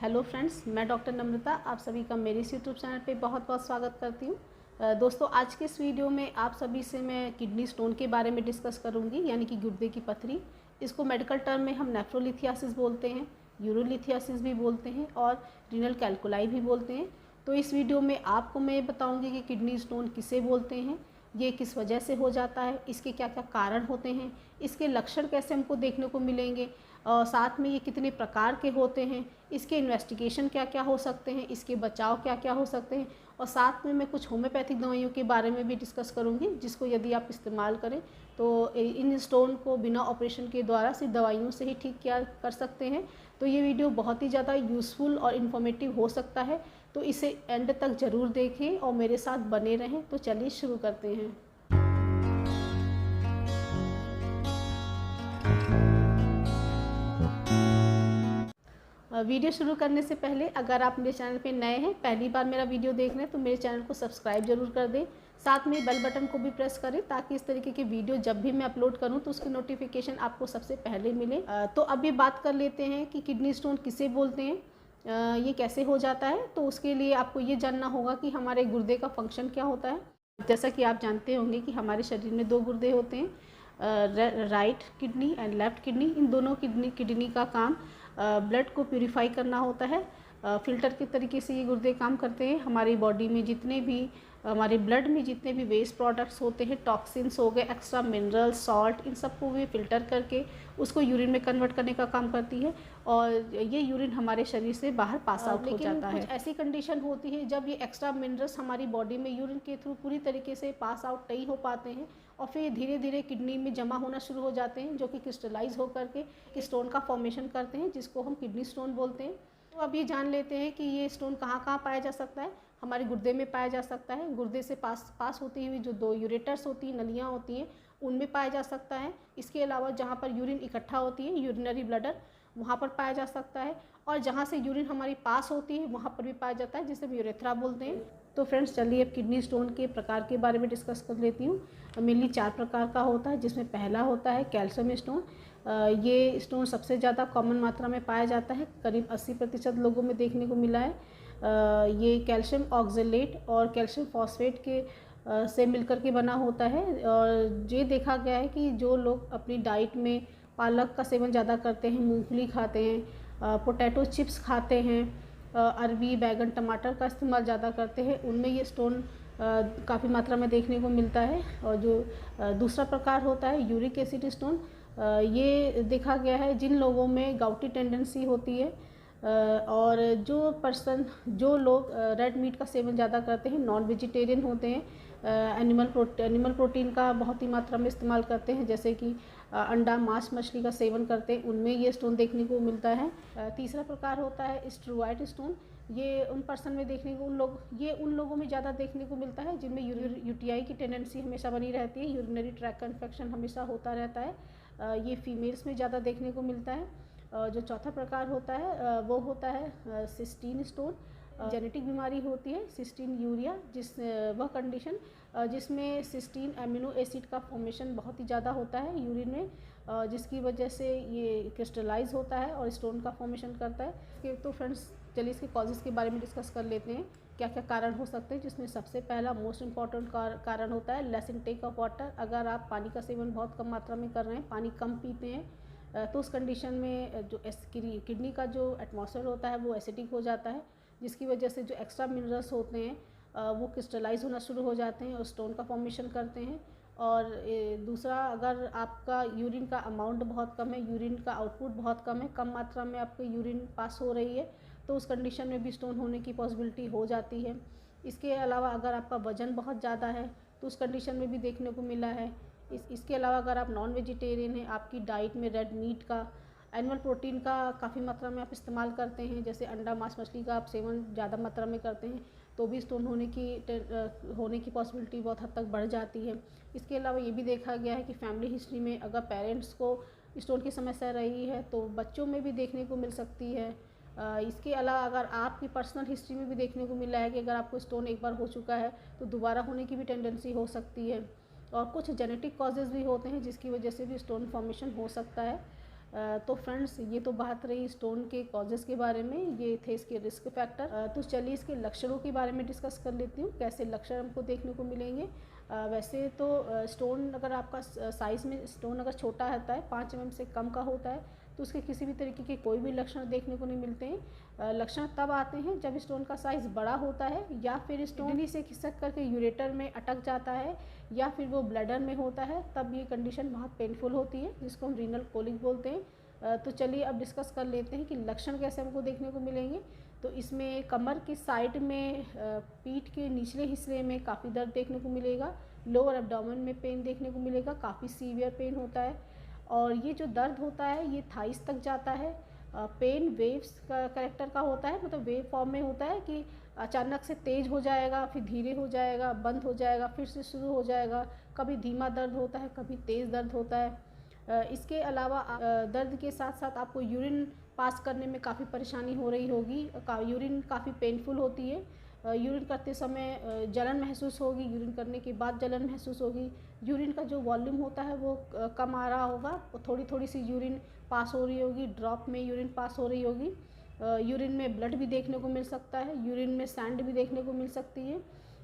Hello friends, मैं doctor नम्रता आप सभी का मेरे इस यूट्यूब चैनल पे बहुत बहुत स्वागत करती हूँ। दोस्तों, आज के इस वीडियो में आप सभी से मैं किडनी स्टोन के बारे में डिस्कस करूँगी, यानी कि गुर्दे की पथरी। इसको मेडिकल टर्म में हम नेफ्रोलिथियासिस बोलते हैं, यूरोलिथियासिस भी बोलते हैं और रीनल कैल्कुलाई भी बोलते हैं। तो इस वीडियो में आपको मैं बताऊँगी कि किडनी स्टोन किसे बोलते हैं, ये किस वजह से हो जाता है, इसके क्या क्या कारण होते हैं, इसके लक्षण कैसे हमको देखने को मिलेंगे, और साथ में ये कितने प्रकार के होते हैं, इसके इन्वेस्टिगेशन क्या क्या हो सकते हैं, इसके बचाव क्या क्या हो सकते हैं, और साथ में मैं कुछ होम्योपैथिक दवाइयों के बारे में भी डिस्कस करूँगी, जिसको यदि आप इस्तेमाल करें तो इन स्टोन को बिना ऑपरेशन के द्वारा सिर्फ दवाइयों से ही ठीक किया कर सकते हैं। तो ये वीडियो बहुत ही ज़्यादा यूज़फुल और इन्फॉर्मेटिव हो सकता है, तो इसे एंड तक ज़रूर देखें और मेरे साथ बने रहें। तो चलिए शुरू करते हैं। वीडियो शुरू करने से पहले अगर आप मेरे चैनल पे नए हैं, पहली बार मेरा वीडियो देख रहे हैं, तो मेरे चैनल को सब्सक्राइब जरूर कर दें। साथ में बेल बटन को भी प्रेस करें ताकि इस तरीके की वीडियो जब भी मैं अपलोड करूं तो उसकी नोटिफिकेशन आपको सबसे पहले मिले। तो अभी बात कर लेते हैं कि किडनी स्टोन किसे बोलते हैं, ये कैसे हो जाता है। तो उसके लिए आपको ये जानना होगा कि हमारे गुर्दे का फंक्शन क्या होता है। जैसा कि आप जानते होंगे कि हमारे शरीर में दो गुर्दे होते हैं, right kidney and left kidney. इन दोनों किडनी का काम ब्लड को प्यूरिफाई करना होता है। फ़िल्टर के तरीके से ये गुर्दे काम करते हैं। हमारी बॉडी में जितने भी हमारे ब्लड में जितने भी वेस्ट प्रोडक्ट्स होते हैं, टॉक्सिन्स हो गए, एक्स्ट्रा मिनरल्स, सॉल्ट, इन सबको भी फ़िल्टर करके उसको यूरिन में कन्वर्ट करने का काम करती है, और ये यूरिन हमारे शरीर से बाहर पास आउट हो जाता है। कुछ ऐसी कंडीशन होती है जब ये एक्स्ट्रा मिनरल्स हमारी बॉडी में यूरिन के थ्रू पूरी तरीके से पास आउट नहीं हो पाते हैं, और फिर धीरे धीरे किडनी में जमा होना शुरू हो जाते हैं, जो कि क्रिस्टलाइज होकर के स्टोन का फॉर्मेशन करते हैं, जिसको हम किडनी स्टोन बोलते हैं। तो अब ये जान लेते हैं कि ये स्टोन कहाँ कहाँ पाया जा सकता है। हमारे गुर्दे में पाया जा सकता है। गुर्दे से पास होती हुई जो दो यूरेटर्स होती हैं, नलियाँ होती हैं, उनमें पाया जा सकता है। इसके अलावा जहाँ पर यूरिन इकट्ठा होती है, यूरिनरी ब्लडर, वहाँ पर पाया जा सकता है। और जहाँ से यूरिन हमारी पास होती है वहाँ पर भी पाया जाता है, जिसे हम यूरेथ्रा बोलते हैं। तो फ्रेंड्स, चलिए अब किडनी स्टोन के प्रकार के बारे में डिस्कस कर लेती हूँ। मेनली 4 प्रकार का होता है, जिसमें पहला होता है कैल्शियम स्टोन। ये स्टोन सबसे ज़्यादा कॉमन मात्रा में पाया जाता है, करीब 80% लोगों में देखने को मिला है। ये कैल्शियम ऑक्जेलेट और कैल्शियम फॉस्फेट के से मिलकर के बना होता है। और ये देखा गया है कि जो लोग अपनी डाइट में पालक का सेवन ज़्यादा करते हैं, मूंगफली खाते हैं, पोटैटो चिप्स खाते हैं, अरबी, बैगन, टमाटर का इस्तेमाल ज़्यादा करते हैं, उनमें ये स्टोन काफ़ी मात्रा में देखने को मिलता है। और जो दूसरा प्रकार होता है यूरिक एसिड स्टोन, ये देखा गया है जिन लोगों में गाउटी टेंडेंसी होती है, और जो लोग रेड मीट का सेवन ज़्यादा करते हैं, नॉन वेजिटेरियन होते हैं, एनिमल प्रोटीन का बहुत ही मात्रा में इस्तेमाल करते हैं, जैसे कि अंडा, मांस, मछली का सेवन करते हैं, उनमें ये स्टोन देखने को मिलता है। तीसरा प्रकार होता है स्ट्रोवाइट स्टोन। ये उन पर्सन में देखने को उन लोगों में ज़्यादा देखने को मिलता है जिनमें यूटीआई की टेंडेंसी हमेशा बनी रहती है, यूरिनरी ट्रैक का इन्फेक्शन हमेशा होता रहता है। ये फीमेल्स में ज़्यादा देखने को मिलता है। जो चौथा प्रकार होता है वो होता है सिस्टीन स्टोन। जेनेटिक बीमारी होती है सिस्टीन यूरिया, वह कंडीशन जिसमें सिस्टीन एमिनो एसिड का फॉर्मेशन बहुत ही ज़्यादा होता है यूरिन में, जिसकी वजह से ये क्रिस्टलाइज होता है और स्टोन का फॉर्मेशन करता है। तो फ्रेंड्स, चलिए इसके कॉजेज़ के बारे में डिस्कस कर लेते हैं, क्या क्या कारण हो सकते हैं। जिसमें सबसे पहला मोस्ट इम्पॉर्टेंट कारण होता है लेस इनटेक ऑफ वाटर। अगर आप पानी का सेवन बहुत कम मात्रा में कर रहे हैं, पानी कम पीते हैं, तो उस कंडीशन में जो किडनी का जो एटमॉस्फेयर होता है वो एसिडिक हो जाता है, जिसकी वजह से जो एक्स्ट्रा मिनरल्स होते हैं वो क्रिस्टलाइज होना शुरू हो जाते हैं और स्टोन का फॉर्मेशन करते हैं। और दूसरा, अगर आपका यूरिन का अमाउंट बहुत कम है, यूरिन का आउटपुट बहुत कम है, कम मात्रा में आपकी यूरिन पास हो रही है, तो उस कंडीशन में भी स्टोन होने की पॉसिबिलिटी हो जाती है। इसके अलावा अगर आपका वज़न बहुत ज़्यादा है तो उस कंडीशन में भी देखने को मिला है। इसके अलावा अगर आप नॉन वेजिटेरियन हैं, आपकी डाइट में रेड मीट का, एनिमल प्रोटीन का काफ़ी मात्रा में आप इस्तेमाल करते हैं, जैसे अंडा, मांस, मछली का आप सेवन ज़्यादा मात्रा में करते हैं, तो भी स्टोन होने की पॉसिबिलिटी बहुत हद तक बढ़ जाती है। इसके अलावा ये भी देखा गया है कि फैमिली हिस्ट्री में अगर पेरेंट्स को स्टोन की समस्या रही है तो बच्चों में भी देखने को मिल सकती है। इसके अलावा अगर आपकी पर्सनल हिस्ट्री में भी देखने को मिला है कि अगर आपको स्टोन एक बार हो चुका है तो दोबारा होने की भी टेंडेंसी हो सकती है। और कुछ जेनेटिक कॉजेज़ भी होते हैं जिसकी वजह से भी स्टोन फॉर्मेशन हो सकता है। तो फ्रेंड्स ये तो बात रही स्टोन के कॉजेज़ के बारे में, ये थे इसके रिस्क फैक्टर। तो चलिए इसके लक्षणों के बारे में डिस्कस कर लेती हूँ, कैसे लक्षण हमको देखने को मिलेंगे। वैसे तो स्टोन अगर आपका साइज़ में स्टोन अगर छोटा रहता है, 5 mm से कम का होता है, तो उसके किसी भी तरीके के कोई भी लक्षण देखने को नहीं मिलते हैं। लक्षण तब आते हैं जब स्टोन का साइज़ बड़ा होता है, या फिर स्टोन किडनी से खिसक करके यूरेटर में अटक जाता है, या फिर वो ब्लैडर में होता है, तब ये कंडीशन बहुत पेनफुल होती है, जिसको हम रीनल कोलिक बोलते हैं। तो चलिए अब डिस्कस कर लेते हैं कि लक्षण कैसे हमको देखने को मिलेंगे। तो इसमें कमर की साइड में, पीठ के निचले हिस्से में काफ़ी दर्द देखने को मिलेगा, लोअर एब्डोमेन में पेन देखने को मिलेगा, काफ़ी सीवियर पेन होता है, और ये जो दर्द होता है ये थाइस तक जाता है। पेन वेव्स का कैरेक्टर का होता है, मतलब वेव फॉर्म में होता है कि अचानक से तेज़ हो जाएगा, फिर धीरे हो जाएगा, बंद हो जाएगा, फिर से शुरू हो जाएगा, कभी धीमा दर्द होता है, कभी तेज़ दर्द होता है। इसके अलावा दर्द के साथ साथ आपको यूरिन पास करने में काफ़ी परेशानी हो रही होगी, यूरिन काफ़ी पेनफुल होती है। यूरिन करते समय जलन महसूस होगी, यूरिन करने के बाद जलन महसूस होगी, यूरिन का जो वॉल्यूम होता है वो कम आ रहा होगा, थोड़ी थोड़ी सी यूरिन पास हो रही होगी, ड्रॉप में यूरिन पास हो रही होगी। यूरिन में ब्लड भी देखने को मिल सकता है, यूरिन में सैंड भी देखने को मिल सकती है।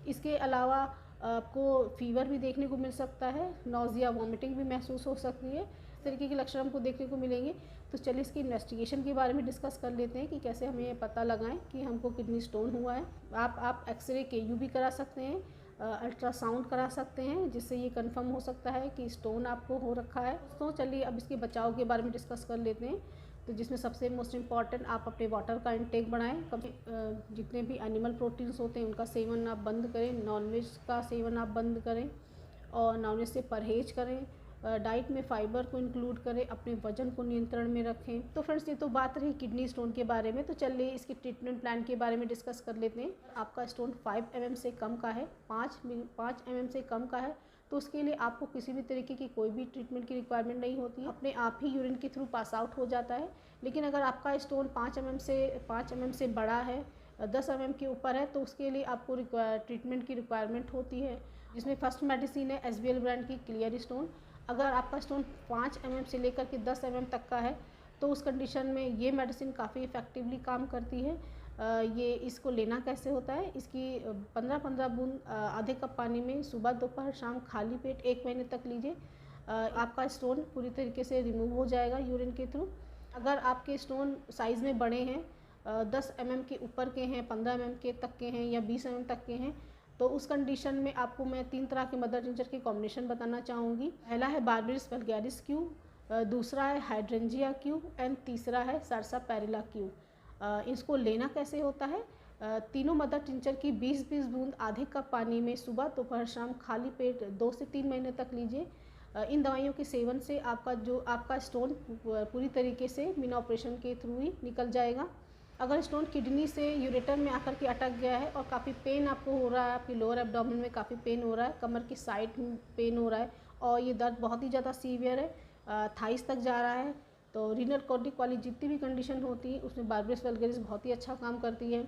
इसके अलावा आपको फीवर भी देखने को मिल सकता है, नौजिया वॉमिटिंग भी महसूस हो सकती है। इस तरीके के लक्षण हमको देखने को मिलेंगे। तो चलिए इसकी इन्वेस्टिगेशन के बारे में डिस्कस कर लेते हैं कि कैसे हमें ये पता लगाएं कि हमको किडनी स्टोन हुआ है। आप एक्सरे केयू भी करा सकते हैं, अल्ट्रासाउंड करा सकते हैं, जिससे ये कंफर्म हो सकता है कि स्टोन आपको हो रखा है। तो चलिए अब इसके बचाव के बारे में डिस्कस कर लेते हैं। तो जिसमें सबसे मोस्ट इम्पॉर्टेंट, आप अपने वाटर का इंटेक बढ़ाएं। कभी जितने भी एनिमल प्रोटीन्स होते हैं उनका सेवन आप बंद करें, नॉनवेज का सेवन आप बंद करें, और नॉनवेज से परहेज करें। डाइट में फाइबर को इंक्लूड करें, अपने वजन को नियंत्रण में रखें। तो फ्रेंड्स ये तो बात रही किडनी स्टोन के बारे में। तो चलिए इसके ट्रीटमेंट प्लान के बारे में डिस्कस कर लेते हैं। आपका स्टोन 5 mm से कम का है, 5 mm से कम का है, तो उसके लिए आपको किसी भी तरीके की कोई भी ट्रीटमेंट की रिक्वायरमेंट नहीं होती है, अपने आप ही यूरिन के थ्रू पास आउट हो जाता है। लेकिन अगर आपका स्टोन 5 mm से बड़ा है, 10 mm के ऊपर है, तो उसके लिए आपको ट्रीटमेंट की रिक्वायरमेंट होती है, जिसमें फर्स्ट मेडिसिन है SBL ब्रांड की क्लियर स्टोन। अगर आपका स्टोन 5 mm से लेकर के 10 mm तक का है, तो उस कंडीशन में ये मेडिसिन काफ़ी इफ़ेक्टिवली काम करती है। ये इसको लेना कैसे होता है, इसकी 15-15 बूंद आधे कप पानी में सुबह दोपहर शाम खाली पेट 1 महीने तक लीजिए। आपका स्टोन पूरी तरीके से रिमूव हो जाएगा यूरिन के थ्रू। अगर आपके स्टोन साइज़ में बड़े हैं, 10 mm के ऊपर के हैं, 15 mm के तक के हैं, या 20 mm तक के हैं, तो उस कंडीशन में आपको मैं 3 तरह के मदर टिंचर के कॉम्बिनेशन बताना चाहूँगी। पहला है बार्बेरिस वल्गैरिस क्यू, दूसरा है हाइड्रेंजिया क्यू, एंड तीसरा है सरसापेरिला क्यू। इसको लेना कैसे होता है, तीनों मदर टिंचर की 20-20 बूंद आधे कप पानी में सुबह दोपहर शाम खाली पेट 2 से 3 महीने तक लीजिए। इन दवाइयों के सेवन से आपका स्टोन पूरी तरीके से बिना ऑपरेशन के थ्रू ही निकल जाएगा। अगर स्टोन किडनी से यूरेटर में आकर के अटक गया है और काफ़ी पेन आपको हो रहा है, आपकी लोअर एब्डोमेन में काफ़ी पेन हो रहा है, कमर की साइड में पेन हो रहा है, और ये दर्द बहुत ही ज़्यादा सीवियर है, थाइस तक जा रहा है, तो रीनल कोलिक वाली जितनी भी कंडीशन होती है उसमें बार्बेरिस वल्गैरिस बहुत ही अच्छा काम करती है।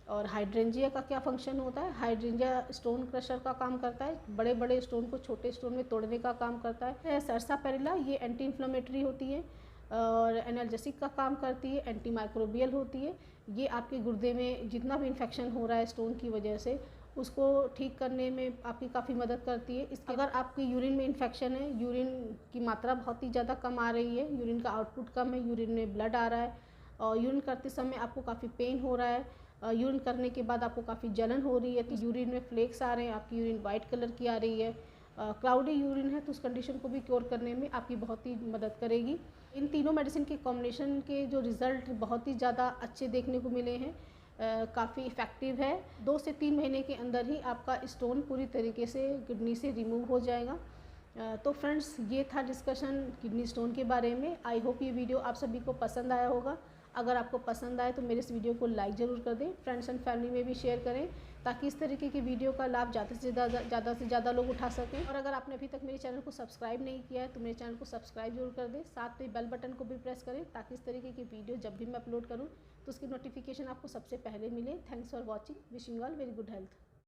और हाइड्रेंजिया का क्या फंक्शन होता है, हाइड्रेंजिया स्टोन क्रशर का काम करता है, बड़े बड़े स्टोन को छोटे स्टोन में तोड़ने का काम करता है। सरसापेरिला ये एंटी इन्फ्लेमेटरी होती है और एनाल्जेसिक का काम करती है, एंटी माइक्रोबियल होती है। ये आपके गुर्दे में जितना भी इन्फेक्शन हो रहा है स्टोन की वजह से, उसको ठीक करने में आपकी काफ़ी मदद करती है। अगर आपके यूरिन में इन्फेक्शन है, यूरिन की मात्रा बहुत ही ज़्यादा कम आ रही है, यूरिन का आउटपुट कम है, यूरिन में ब्लड आ रहा है, और यूरिन करते समय आपको काफ़ी पेन हो रहा है, यूरिन करने के बाद आपको काफ़ी जलन हो रही है, तो यूरिन में फ्लेक्स आ रहे हैं, आपकी यूरिन वाइट कलर की आ रही है, क्लाउडी यूरिन है, तो उस कंडीशन को भी क्योर करने में आपकी बहुत ही मदद करेगी। इन तीनों मेडिसिन के कॉम्बिनेशन के जो रिज़ल्ट बहुत ही ज़्यादा अच्छे देखने को मिले हैं, काफ़ी इफ़ेक्टिव है। 2 से 3 महीने के अंदर ही आपका स्टोन पूरी तरीके से किडनी से रिमूव हो जाएगा। तो फ्रेंड्स ये था डिस्कशन किडनी स्टोन के बारे में। आई होप ये वीडियो आप सभी को पसंद आया होगा। अगर आपको पसंद आए तो मेरे इस वीडियो को लाइक ज़रूर कर दें, फ्रेंड्स एंड फैमिली में भी शेयर करें, ताकि इस तरीके की वीडियो का लाभ ज़्यादा से ज़्यादा लोग उठा सकें। और अगर आपने अभी तक मेरे चैनल को सब्सक्राइब नहीं किया है तो मेरे चैनल को सब्सक्राइब जरूर कर दें, साथ में बेल बटन को भी प्रेस करें, ताकि इस तरीके की वीडियो जब भी मैं अपलोड करूँ तो उसकी नोटिफिकेशन आपको सबसे पहले मिले। Thanks for watching, wishing all very good health.